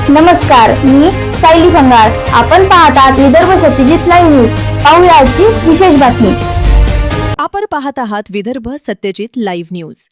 नमस्कार, मी सायली भंगार. आपण पाहतात विदर्भ सत्यजित लाईव्ह न्यूज. पाहूया आजची विशेष बातमी. आपण पाहत आहात विदर्भ सत्यजित लाईव्ह न्यूज.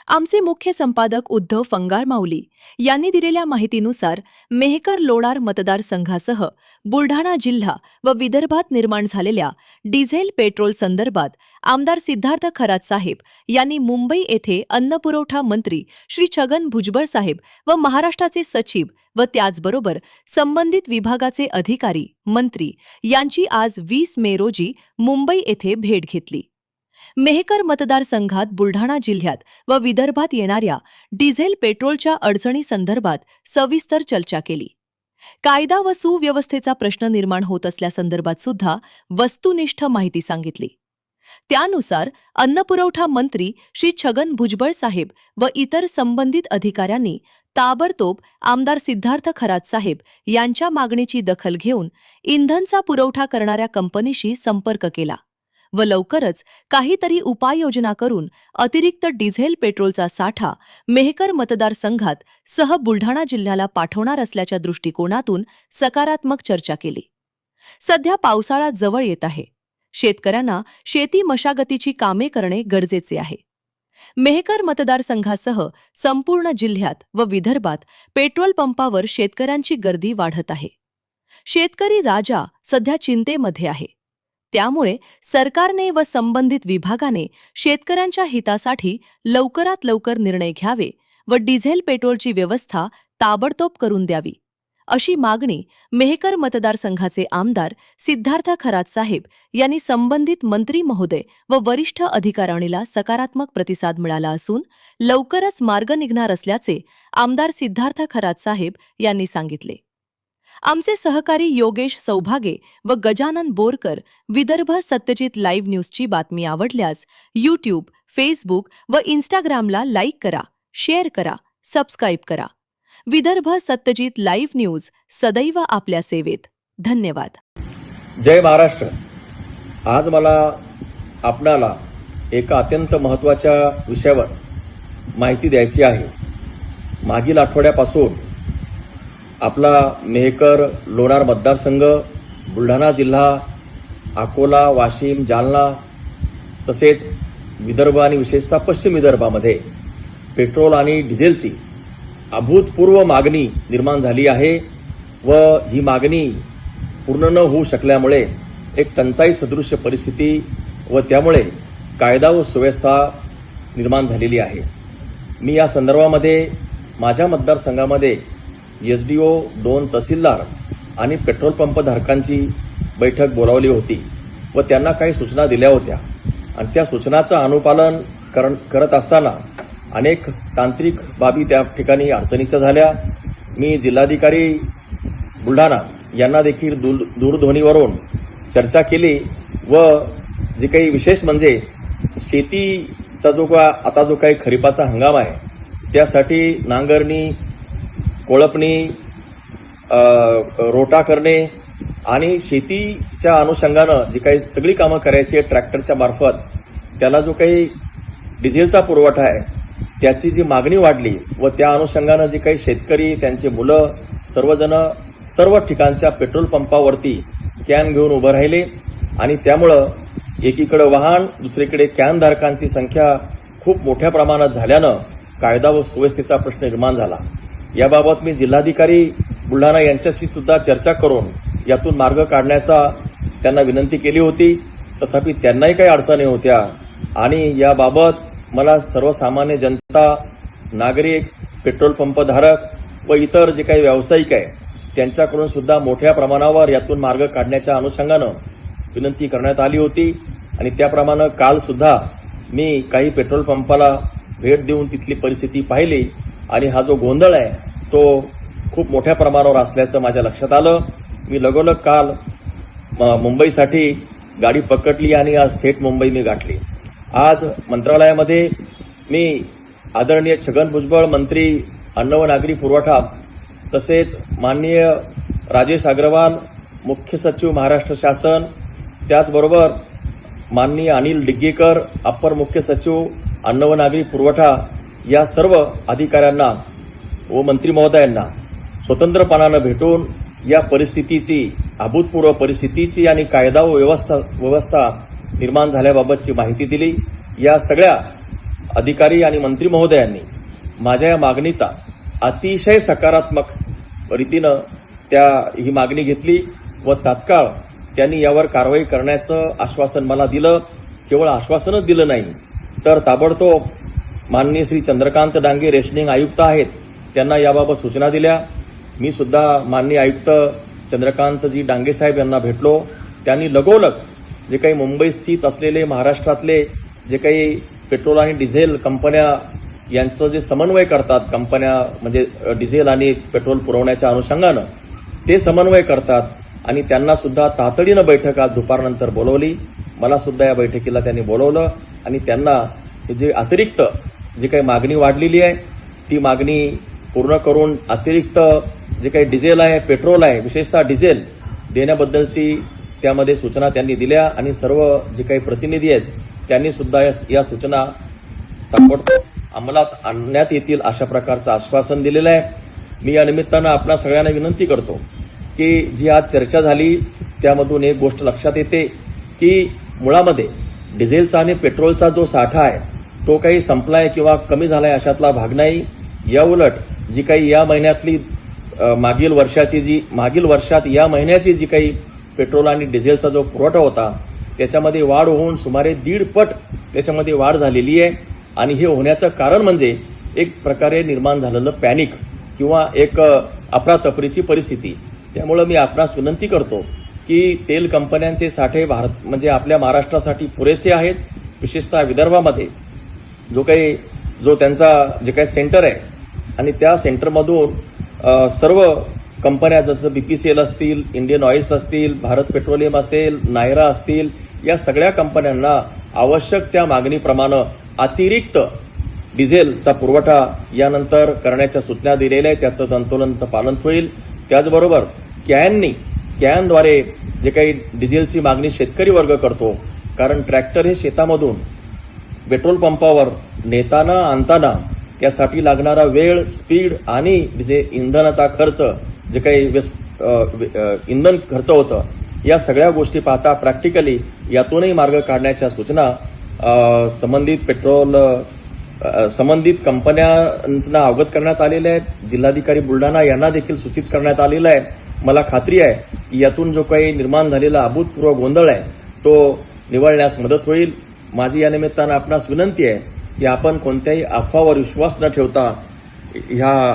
आमचे मुख्य संपादक उद्धव फंगार माऊली यांनी दिलेल्या माहितीनुसार मेहकर लोणार मतदारसंघासह बुलढाणा जिल्हा व विदर्भात निर्माण झालेल्या डिझेल पेट्रोल संदर्भात आमदार सिद्धार्थ खरात साहेब यांनी मुंबई येथे अन्नपुरवठा मंत्री श्री छगन भुजबळ साहेब व महाराष्ट्राचे सचिव व त्याचबरोबर संबंधित विभागाचे अधिकारी मंत्री यांची आज 20 मे रोजी मुंबई येथे भेट घेतली. मेहकर मतदारसंघात बुलढाणा जिल्ह्यात व विदर्भात येणाऱ्या डिझेल पेट्रोलच्या अडचणीसंदर्भात सविस्तर चर्चा केली. कायदा व सुव्यवस्थेचा प्रश्न निर्माण होत असल्यासंदर्भात सुद्धा वस्तुनिष्ठ माहिती सांगितली. त्यानुसार अन्नपुरवठा मंत्री श्री छगन भुजबळ साहेब व इतर संबंधित अधिकाऱ्यांनी ताबडतोब आमदार सिद्धार्थ खरात साहेब यांच्या मागणीची दखल घेऊन इंधनचा पुरवठा करणाऱ्या कंपनीशी संपर्क केला व लवकरच काहीतरी उपाययोजना करून अतिरिक्त डिझेल पेट्रोलचा साठा मेहकर मतदारसंघात सह बुलढाणा जिल्ह्याला पाठवणार असल्याच्या दृष्टिकोनातून सकारात्मक चर्चा केली. सध्या पावसाळा जवळ येत आहे. शेतकऱ्यांना शेती मशागतीची कामे करणे गरजेचे आहे. मेहकर मतदारसंघासह संपूर्ण जिल्ह्यात व विदर्भात पेट्रोल पंपावर शेतकऱ्यांची गर्दी वाढत आहे. शेतकरी राजा सध्या चिंतेमध्ये आहे. त्यामुळे सरकारने व संबंधित विभागाने शेतकऱ्यांच्या हितासाठी लवकरात लवकर निर्णय घ्यावे व डिझेल पेट्रोलची व्यवस्था ताबडतोब करून द्यावी, अशी मागणी मेहकर मतदारसंघाचे आमदार सिद्धार्थ खरात साहेब यांनी संबंधित मंत्री महोदय व वरिष्ठ अधिकाऱ्यांना सकारात्मक प्रतिसाद मिळाला असून लवकरच मार्ग निघणार असल्याचे आमदार सिद्धार्थ खरात साहेब यांनी सांगितले. आमचे सहकारी योगेश सौभागे व गजानन बोरकर विदर्भ सत्यजित लाईव्ह न्यूजची बातमी आवडल्यास यूट्यूब, फेसबुक व इंस्टाग्रामला लाईक करा, शेअर करा, सबस्क्राईब करा. विदर्भ सत्यजित लाईव्ह न्यूज सदैव आपल्या सेवेत. धन्यवाद. जय महाराष्ट्र. आज मला आपणाला एका अत्यंत महत्त्वाच्या विषयावर माहिती द्यायची आहे. मागील आठवड्यापासून आपला मेहकर लोणार मतदारसंघ, बुलढाणा जिल्हा, अकोला, वाशिम, जालना तसेच विदर्भ आणि विशेषतः पश्चिम विदर्भामध्ये पेट्रोल आणि डिझेलची अभूतपूर्व मागणी निर्माण झाली आहे व ही मागणी पूर्ण न होऊ शकल्यामुळे एक टंचाई सदृश्य परिस्थिती व त्यामुळे कायदा व सुव्यवस्था निर्माण झालेली आहे. मी या संदर्भामध्ये माझ्या मतदारसंघामध्ये SDO, 2 तहसीलदार आणि पेट्रोल पंप धारकांची बैठक बोलावली होती व त्यांना काही सूचना दिल्या होत्या आणि त्या सूचनाचं अनुपालन करत असताना अनेक तांत्रिक बाबी त्या ठिकाणी अडचणीच्या झाल्या. मी जिल्हाधिकारी बुलढाणा यांना देखील दूरध्वनीवरून चर्चा केली व जे काही विशेष म्हणजे शेतीचा आता जो काही खरीपाचा हंगाम आहे त्यासाठी नांगरणी, कोळपणी, रोटा करणे आणि शेतीच्या अनुषंगानं जी काही सगळी कामं करायची आहे ट्रॅक्टरच्या मार्फत त्याला जो काही डिझेलचा पुरवठा आहे त्याची जी मागणी वाढली व त्या अनुषंगानं जे काही शेतकरी, त्यांचे मुलं सर्वजण सर्व ठिकाणच्या पेट्रोल पंपावरती कॅन घेऊन उभं राहिले आणि त्यामुळं एकीकडे वाहन, दुसरीकडे कॅनधारकांची संख्या खूप मोठ्या प्रमाणात झाल्यानं कायदा व सुव्यवस्थेचा प्रश्न निर्माण झाला. याबाबत मी जिल्हाधिकारी बुलढाणा यांच्याशी सुद्धा चर्चा करून यातून मार्ग काढण्याचा त्यांना विनंती केली होती. तथापि त्यांनाही काही अडचणी होत्या आणि याबाबत मला सर्वसामान्य जनता, नागरिक, पेट्रोल पंपधारक व इतर जे काही व्यावसायिक आहे त्यांच्याकडून सुद्धा मोठ्या प्रमाणावर यातून मार्ग काढण्याच्या अनुषंगानं विनंती करण्यात आली होती आणि त्याप्रमाणे काल सुद्धा मी काही पेट्रोल पंपाला भेट देऊन तिथली परिस्थिती पाहिली आणि हा जो गोंधळ आहे तो खूप मोठ्या प्रमाणावर असल्याचं माझ्या लक्षात आलं. मी लगोलग काल मुंबईसाठी गाडी पकडली आणि आज थेट मुंबई मी गाठली. आज मंत्रालयामध्ये मी आदरणीय छगन भुजबळ मंत्री अन्न व नागरी पुरवठा तसेच माननीय राजेश अग्रवाल मुख्य सचिव महाराष्ट्र शासन, त्याचबरोबर माननीय अनिल डिग्गेकर अप्पर मुख्य सचिव अन्न व नागरी पुरवठा या सर्व अधिकाऱ्यांना व मंत्री महोदयांना स्वतंत्रपणानं भेटून या परिस्थितीची, अभूतपूर्व परिस्थितीची आणि कायदा व व्यवस्था निर्माण झाल्याबाबतची माहिती दिली. या सगळ्या अधिकारी आणि मंत्री महोदयांनी माझ्या या मागणीचा अतिशय सकारात्मक रीतीनं ही मागणी घेतली व तात्काळ त्यांनी यावर कारवाई करण्याचं आश्वासन मला दिलं. केवळ आश्वासनच दिलं नाही, तर ताबडतोब माननीय श्री चंद्रकांत डांगे रेशनिंग आयुक्त आहेत, त्यांना याबाबत सूचना दिल्या. मी सुद्धा माननीय आयुक्त चंद्रकांतजी डांगे साहेब यांना भेटलो. त्यांनी लगोलग जे काही मुंबई स्थित असलेले महाराष्ट्रातले जे काही पेट्रोल आणि डिझेल कंपन्या यांचं जे समन्वय करतात, कंपन्या म्हणजे डिझेल आणि पेट्रोल पुरवण्याच्या अनुषंगानं ते समन्वय करतात आणि त्यांना सुद्धा तातडीनं बैठक आज दुपारनंतर बोलवली. मला सुद्धा या बैठकीला त्यांनी बोलवलं आणि त्यांना जे अतिरिक्त जी काही मागणी वाढलेली आहे ती मागणी पूर्ण करून अतिरिक्त जे काही डिझेल आहे, पेट्रोल आहे, विशेषतः डिझेल देण्याबद्दलची त्यामध्ये सूचना त्यांनी दिल्या आणि सर्व जे काही प्रतिनिधी आहेत त्यांनी सुद्धा या सूचना ताबडतोब अंमलात आणण्यात येतील अशा प्रकारचं आश्वासन दिलेलं आहे. मी या निमित्तानं आपल्या सगळ्यांना विनंती करतो की जी आज चर्चा झाली त्यामधून एक गोष्ट लक्षात येते की मुळामध्ये डिझेलचा आणि पेट्रोलचा जो साठा आहे तो काही संपलाय किंवा कमी झालाय अशातला भाग नाही. याउलट जी काही या महिन्यातली मागील वर्षात या महिन्याची जी काही पेट्रोल आणि डिझेलचा जो पुरवठा होता त्याच्यामध्ये वाढ होऊन सुमारे 1.5 पट त्याच्यामध्ये वाढ झालेली आहे. आणि हे होण्याचं कारण म्हणजे एक प्रकारे निर्माण झालेलं पॅनिक किंवा एक अफरातफरीची परिस्थिती. त्यामुळं मी आपणास विनंती करतो की तेल कंपन्यांचे साठे म्हणजे आपल्या महाराष्ट्रासाठी पुरेसे आहेत. विशेषतः विदर्भामध्ये जो त्यांचा जे काही सेंटर आहे आणि त्या सेंटरमधून सर्व कंपन्या जसं BPCL असतील, इंडियन ऑइल्स असतील, भारत पेट्रोलियम असेल, नायरा असतील, या सगळ्या कंपन्यांना आवश्यक त्या मागणीप्रमाणे अतिरिक्त डिझेलचा पुरवठा यानंतर करण्याच्या सूचना दिलेल्या आहेत. त्याचं तंतोतंत पालन होईल. त्याचबरोबर कॅनद्वारे जे काही डिझेलची मागणी शेतकरी वर्ग करतो, कारण ट्रॅक्टर हे शेतामधून पेट्रोल पंपावर नेताना आणताना त्यासाठी लागणारा वेळ, स्पीड आणि जे इंधनाचा खर्च, जे काही इंधन खर्च होतं, या सगळ्या गोष्टी पाहता प्रॅक्टिकली यातूनही मार्ग काढण्याच्या सूचना संबंधित कंपन्यांना अवगत करण्यात आलेल्या आहेत. जिल्हाधिकारी बुलढाणा यांना देखील सूचित करण्यात आलेलं आहे. मला खात्री आहे की यातून जो काही निर्माण झालेला अभूतपूर्व गोंधळ आहे तो निवळण्यास मदत होईल. माझी या निमित्तानं आपणास विनंती आहे की आपण कोणत्याही अफवावर विश्वास न ठेवता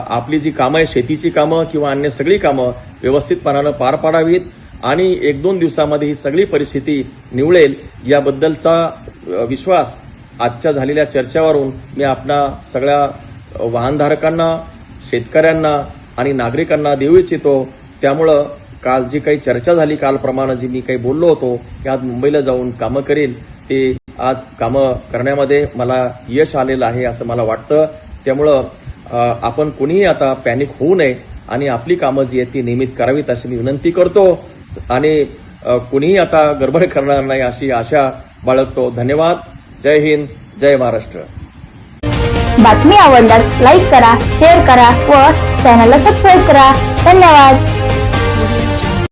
आपली जी कामं आहे, शेतीची कामं किंवा अन्य सगळी कामं व्यवस्थितपणानं पार पाडावीत आणि 1-2 दिवसामध्ये ही सगळी परिस्थिती निवळेल याबद्दलचा विश्वास आजच्या झालेल्या चर्चेवरून मी आपणा सगळ्या वाहनधारकांना, शेतकऱ्यांना आणि नागरिकांना देऊ इच्छितो. त्यामुळं काल जी काही चर्चा झाली, कालप्रमाणे जी मी काही बोललो होतो की आज मुंबईला जाऊन कामं करेल, ते आज कामं करण्यामध्ये मला यश आलेलं आहे असं मला वाटतं. त्यामुळं आपण कोणीही आता पॅनिक होऊ नये आणि आपली कामं जी आहेत ती नियमित करावीत अशी मी विनंती करतो आणि कोणीही आता गडबड करणार नाही अशी आशा बाळगतो. धन्यवाद. जय हिंद, जय महाराष्ट्र. बातमी आवडल्यास लाईक करा, शेअर करा व चॅनलला सबस्क्राईब करा. धन्यवाद.